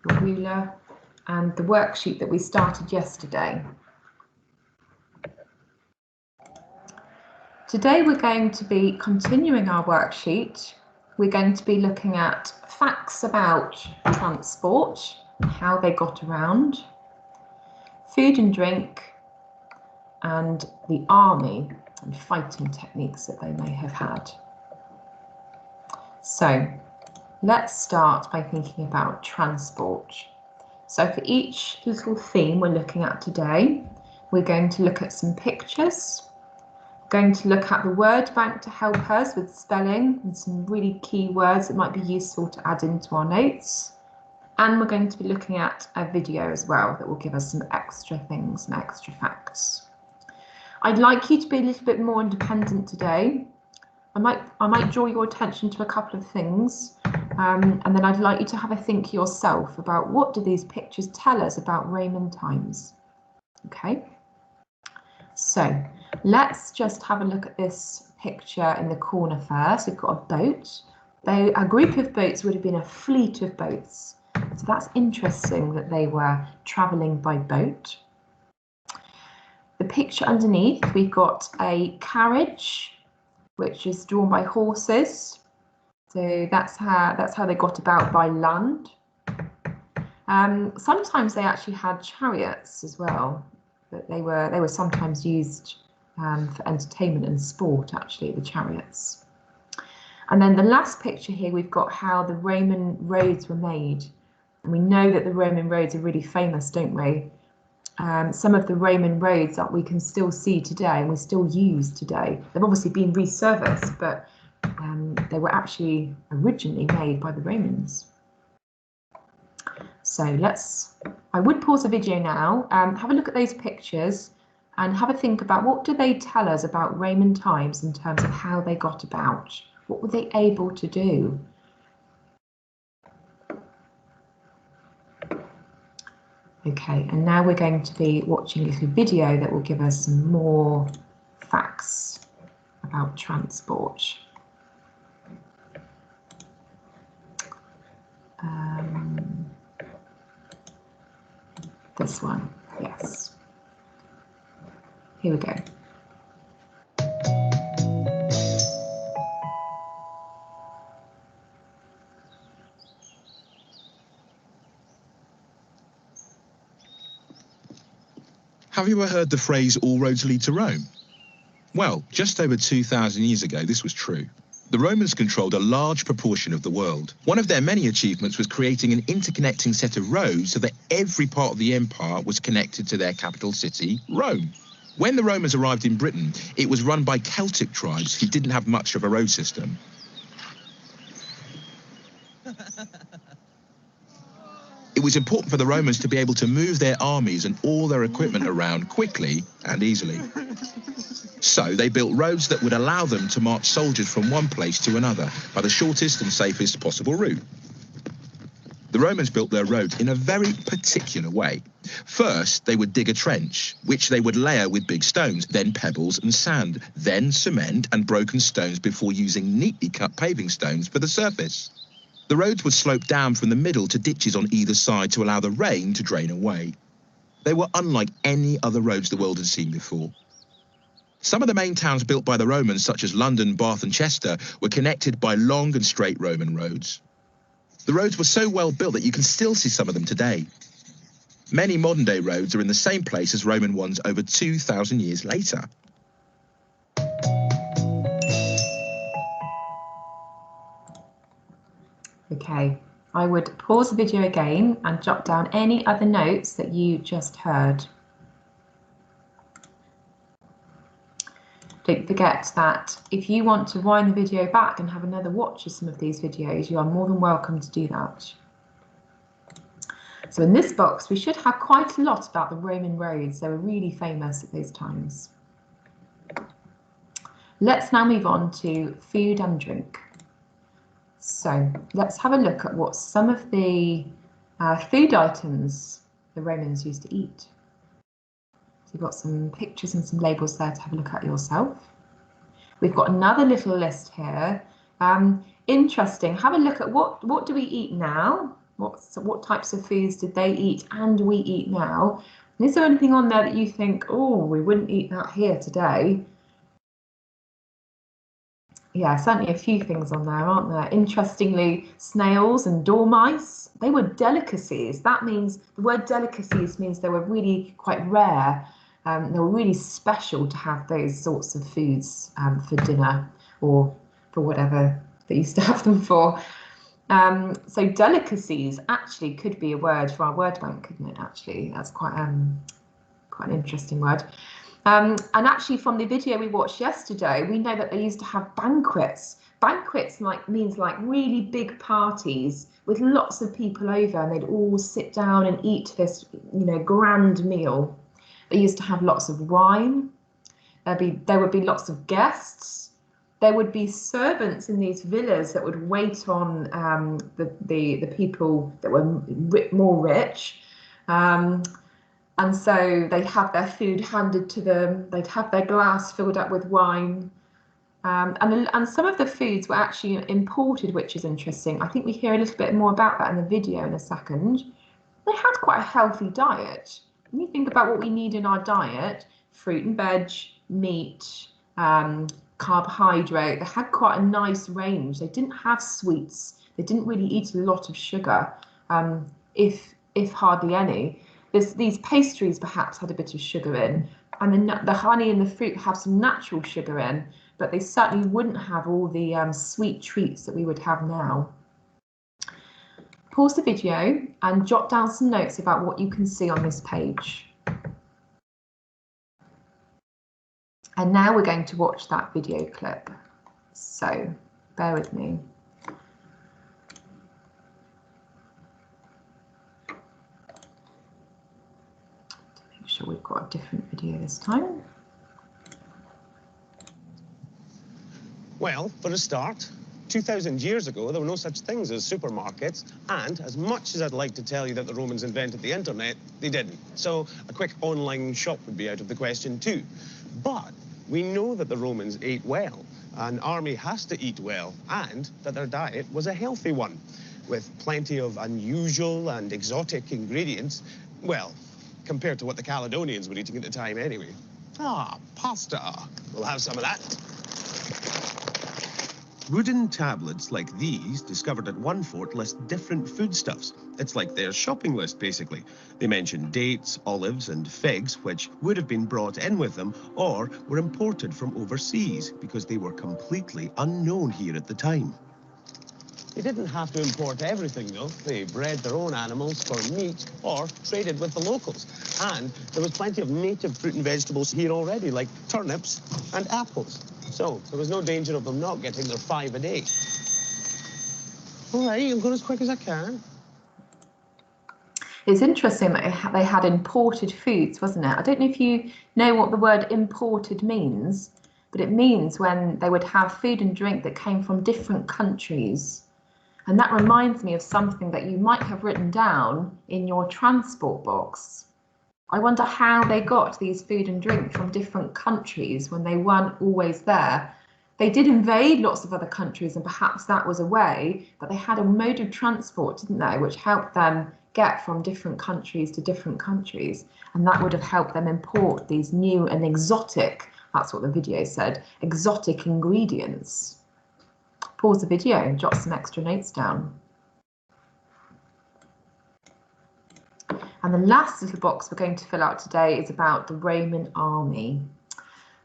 your ruler, and the worksheet that we started yesterday. Today we're going to be continuing our worksheet. We're going to be looking at facts about transport, how they got around, food and drink, and the army and fighting techniques that they may have had. So let's start by thinking about transport. So for each little theme we're looking at today, we're going to look at some pictures, going to look at the word bank to help us with spelling and some really key words that might be useful to add into our notes. And we're going to be looking at a video as well that will give us some extra things and extra facts. I'd like you to be a little bit more independent today. I might draw your attention to a couple of things, and then I'd like you to have a think yourself about what do these pictures tell us about Roman times. Okay, so let's just have a look at this picture in the corner first. We've got a boat. A group of boats would have been a fleet of boats. So that's interesting that they were travelling by boat. The picture underneath, we've got a carriage, which is drawn by horses. So that's how they got about by land. Sometimes they actually had chariots as well, but they were sometimes used for entertainment and sport, actually, the chariots. And then the last picture here, we've got how the Roman roads were made. And we know that the Roman roads are really famous, don't we? Some of the Roman roads that we can still see today and we still use today. They've obviously been resurfaced, but they were actually originally made by the Romans. So I would pause the video now, have a look at those pictures and have a think about what do they tell us about Roman times in terms of how they got about. What were they able to do? Okay, and now we're going to be watching a little video that will give us some more facts about transport. This one, yes. Here we go. Have you ever heard the phrase, all roads lead to Rome? Well, just over 2,000 years ago, this was true. The Romans controlled a large proportion of the world. One of their many achievements was creating an interconnecting set of roads so that every part of the empire was connected to their capital city, Rome. When the Romans arrived in Britain, it was run by Celtic tribes who didn't have much of a road system. It was important for the Romans to be able to move their armies and all their equipment around quickly and easily. So they built roads that would allow them to march soldiers from one place to another by the shortest and safest possible route. The Romans built their roads in a very particular way. First, they would dig a trench, which they would layer with big stones, then pebbles and sand, then cement and broken stones before using neatly cut paving stones for the surface. The roads would slope down from the middle to ditches on either side to allow the rain to drain away. They were unlike any other roads the world had seen before. Some of the main towns built by the Romans, such as London, Bath and Chester, were connected by long and straight Roman roads. The roads were so well built that you can still see some of them today. Many modern-day roads are in the same place as Roman ones over 2,000 years later. Okay, I would pause the video again and jot down any other notes that you just heard. Don't forget that if you want to wind the video back and have another watch of some of these videos, you are more than welcome to do that. So in this box, we should have quite a lot about the Roman roads. They were really famous at those times. Let's now move on to food and drink. So let's have a look at what some of the food items the Romans used to eat. So you've got some pictures and some labels there to have a look at yourself. We've got another little list here. Interesting. Have a look at what do we eat now What types of foods did they eat and we eat now? And is there anything on there that you think, oh, we wouldn't eat that here today? Yeah, certainly a few things on there, aren't there? Interestingly, snails and dormice, they were delicacies. That means, the word delicacies means they were really quite rare. They were really special to have those sorts of foods for dinner or for whatever they used to have them for. So delicacies actually could be a word for our word bank, couldn't it? Actually, that's quite an interesting word. And actually, from the video we watched yesterday, we know that they used to have banquets. Banquets means like really big parties with lots of people over, and they'd all sit down and eat this, grand meal. They used to have lots of wine. There would be lots of guests. There would be servants in these villas that would wait on the people that were more rich. And so they'd have their food handed to them. They'd have their glass filled up with wine. And some of the foods were actually imported, which is interesting. I think we hear a little bit more about that in the video in a second. They had quite a healthy diet. When you think about what we need in our diet, fruit and veg, meat, carbohydrate, they had quite a nice range. They didn't have sweets. They didn't really eat a lot of sugar, if hardly any. These pastries perhaps had a bit of sugar in, and the honey and the fruit have some natural sugar in, but they certainly wouldn't have all the sweet treats that we would have now. Pause the video and jot down some notes about what you can see on this page. And now we're going to watch that video clip. So bear with me. Sure we've got a different video this time. Well, for a start, 2,000 years ago, there were no such things as supermarkets, and as much as I'd like to tell you that the Romans invented the internet, they didn't. So a quick online shop would be out of the question too. But we know that the Romans ate well. An army has to eat well, and that their diet was a healthy one, with plenty of unusual and exotic ingredients. Well, compared to what the Caledonians were eating at the time anyway. Ah, pasta. We'll have some of that. Wooden tablets like these, discovered at one fort, list different foodstuffs. It's like their shopping list, basically. They mention dates, olives, and figs, which would have been brought in with them or were imported from overseas because they were completely unknown here at the time. They didn't have to import everything, though. They bred their own animals for meat or traded with the locals. And there was plenty of native fruit and vegetables here already, like turnips and apples. So there was no danger of them not getting their 5 a day. All right, I'm going as quick as I can. It's interesting that they had imported foods, wasn't it? I don't know if you know what the word imported means, but it means when they would have food and drink that came from different countries. And that reminds me of something that you might have written down in your transport box. I wonder how they got these food and drink from different countries when they weren't always there. They did invade lots of other countries, and perhaps that was a way, but they had a mode of transport, didn't they, which helped them get from different countries to different countries. And that would have helped them import these new and exotic, that's what the video said, exotic ingredients. Pause the video and jot some extra notes down. And the last little box we're going to fill out today is about the Roman army.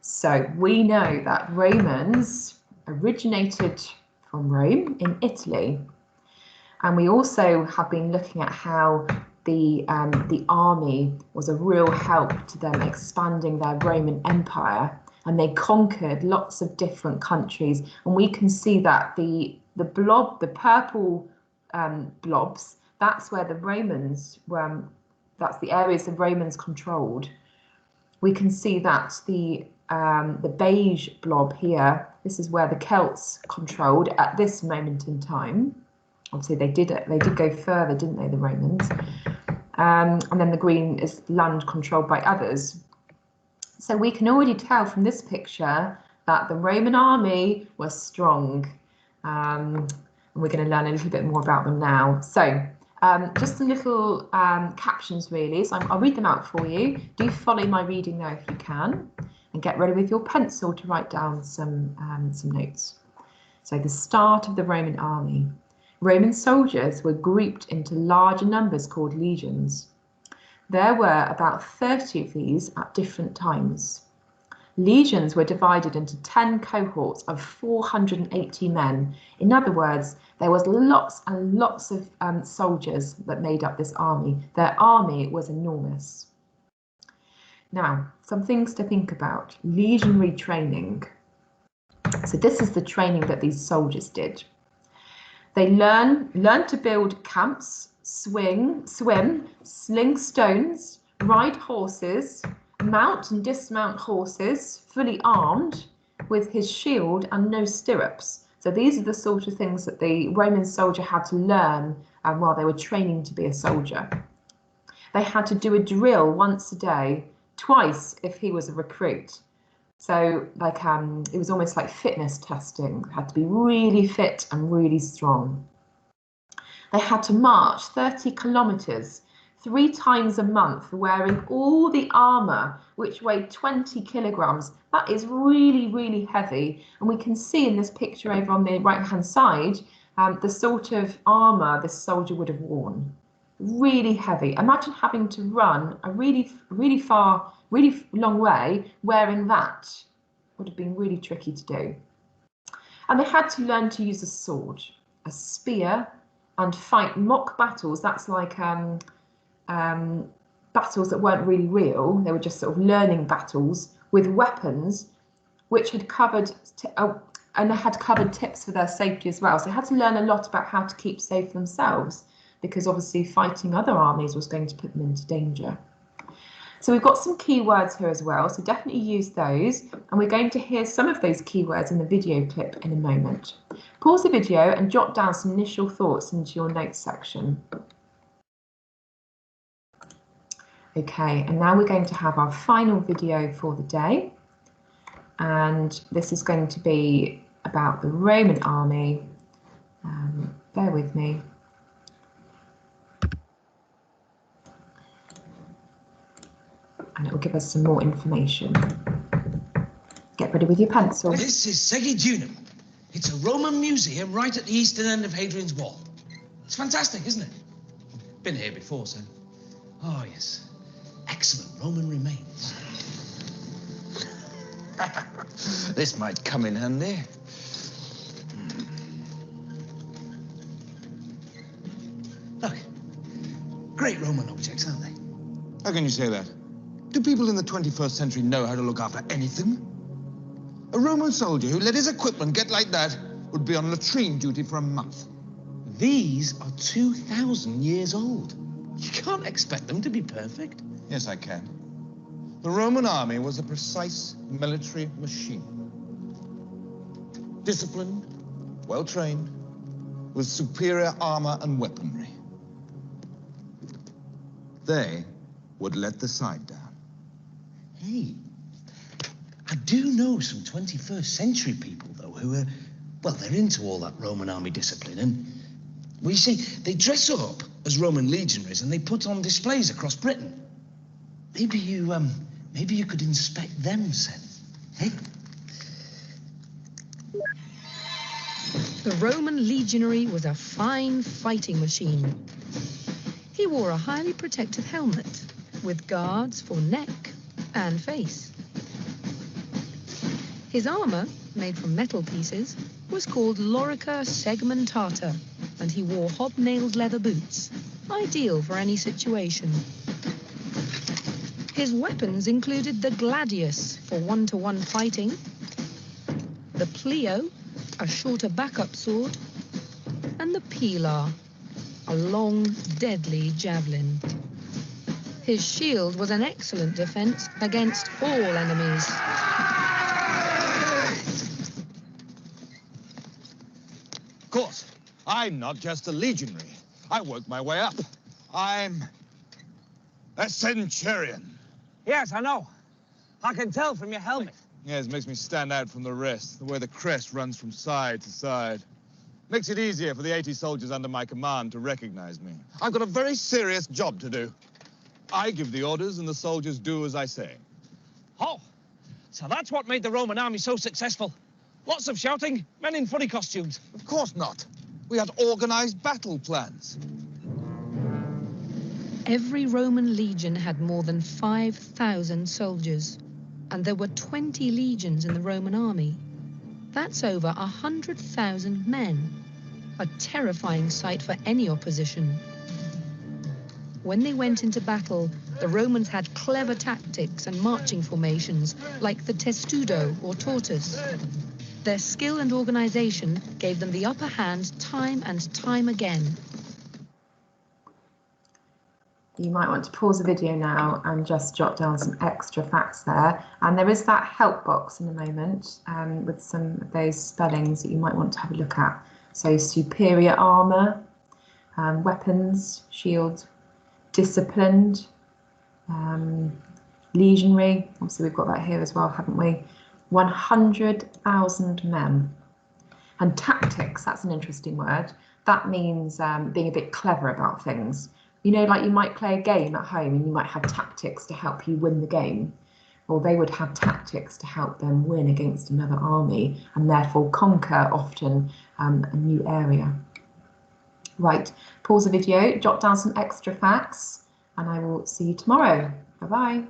So we know that Romans originated from Rome in Italy. And we also have been looking at how the army was a real help to them expanding their Roman Empire. And they conquered lots of different countries. And we can see that the purple blobs, that's where the Romans were, that's the areas the Romans controlled. We can see that the beige blob here, this is where the Celts controlled at this moment in time. Obviously they did go further, didn't they, the Romans? And then the green is land controlled by others. So we can already tell from this picture that the Roman army was strong. And we're going to learn a little bit more about them now. So Just some little captions really, so I'll read them out for you. Do follow my reading there if you can, and get ready with your pencil to write down some notes. So the start of the Roman army. Roman soldiers were grouped into larger numbers called legions. There were about 30 of these at different times. Legions were divided into 10 cohorts of 480 men. In other words, there was lots and lots of soldiers that made up this army. Their army was enormous. Now, some things to think about. Legionary training. So this is the training that these soldiers did. They learned to build camps, swim, sling stones, ride horses, mount and dismount horses, fully armed, with his shield and no stirrups. So these are the sort of things that the Roman soldier had to learn while they were training to be a soldier. They had to do a drill once a day, twice if he was a recruit. So like it was almost like fitness testing. They had to be really fit and really strong. They had to march 30 kilometers 3 times a month, wearing all the armor, which weighed 20 kilograms. That is really, really heavy. And we can see in this picture over on the right-hand side, the sort of armor this soldier would have worn. Really heavy. Imagine having to run a really long way wearing that. Would have been really tricky to do. And they had to learn to use a sword, a spear, and fight mock battles. That's like battles that weren't really real. They were just sort of learning battles with weapons, which had covered and they had covered tips for their safety as well. So they had to learn a lot about how to keep safe themselves, because obviously fighting other armies was going to put them into danger. So we've got some keywords here as well, so definitely use those, and we're going to hear some of those keywords in the video clip in a moment. Pause the video and jot down some initial thoughts into your notes section. Okay, and now we're going to have our final video for the day, and this is going to be about the Roman army. Bear with me. And it will give us some more information. Get ready with your pencil. This is Segedunum. It's a Roman museum right at the eastern end of Hadrian's Wall. It's fantastic, isn't it? Been here before, so. Oh, yes. Excellent Roman remains. This might come in handy. Look. Great Roman objects, aren't they? How can you say that? Do people in the 21st century know how to look after anything? A Roman soldier who let his equipment get like that would be on latrine duty for a month. These are 2,000 years old. You can't expect them to be perfect. Yes, I can. The Roman army was a precise military machine. Disciplined, well-trained, with superior armor and weaponry. They would let the side down. Hey, I do know some 21st century people, though, who are, well, they're into all that Roman army discipline. And, well, you see, they dress up as Roman legionaries and they put on displays across Britain. Maybe you could inspect them, Sen. Hey? The Roman legionary was a fine fighting machine. He wore a highly protective helmet with guards for neck and face. His armor, made from metal pieces, was called lorica segmentata, and he wore hobnailed leather boots, ideal for any situation. His weapons included the gladius for one-to-one fighting, the pleo, a shorter backup sword, and the pilar, a long, deadly javelin. His shield was an excellent defense against all enemies. Of course, I'm not just a legionary. I worked my way up. I'm a centurion. Yes, I know. I can tell from your helmet. Yes, it makes me stand out from the rest, the way the crest runs from side to side. Makes it easier for the 80 soldiers under my command to recognize me. I've got a very serious job to do. I give the orders and the soldiers do as I say. Oh, so that's what made the Roman army so successful. Lots of shouting, men in funny costumes. Of course not. We had organized battle plans. Every Roman legion had more than 5,000 soldiers, and there were 20 legions in the Roman army. That's over 100,000 men, a terrifying sight for any opposition. When they went into battle, the Romans had clever tactics and marching formations, like the testudo or tortoise. Their skill and organization gave them the upper hand time and time again. You might want to pause the video now and just jot down some extra facts there. And there is that help box in a moment with some of those spellings that you might want to have a look at. So superior armour, weapons, shields, disciplined, legionary, obviously we've got that here as well, haven't we? 100,000 men. And tactics, that's an interesting word. That means being a bit clever about things. You know, like you might play a game at home and you might have tactics to help you win the game. Or they would have tactics to help them win against another army and therefore conquer often a new area. Right, pause the video, jot down some extra facts, and I will see you tomorrow. Bye-bye.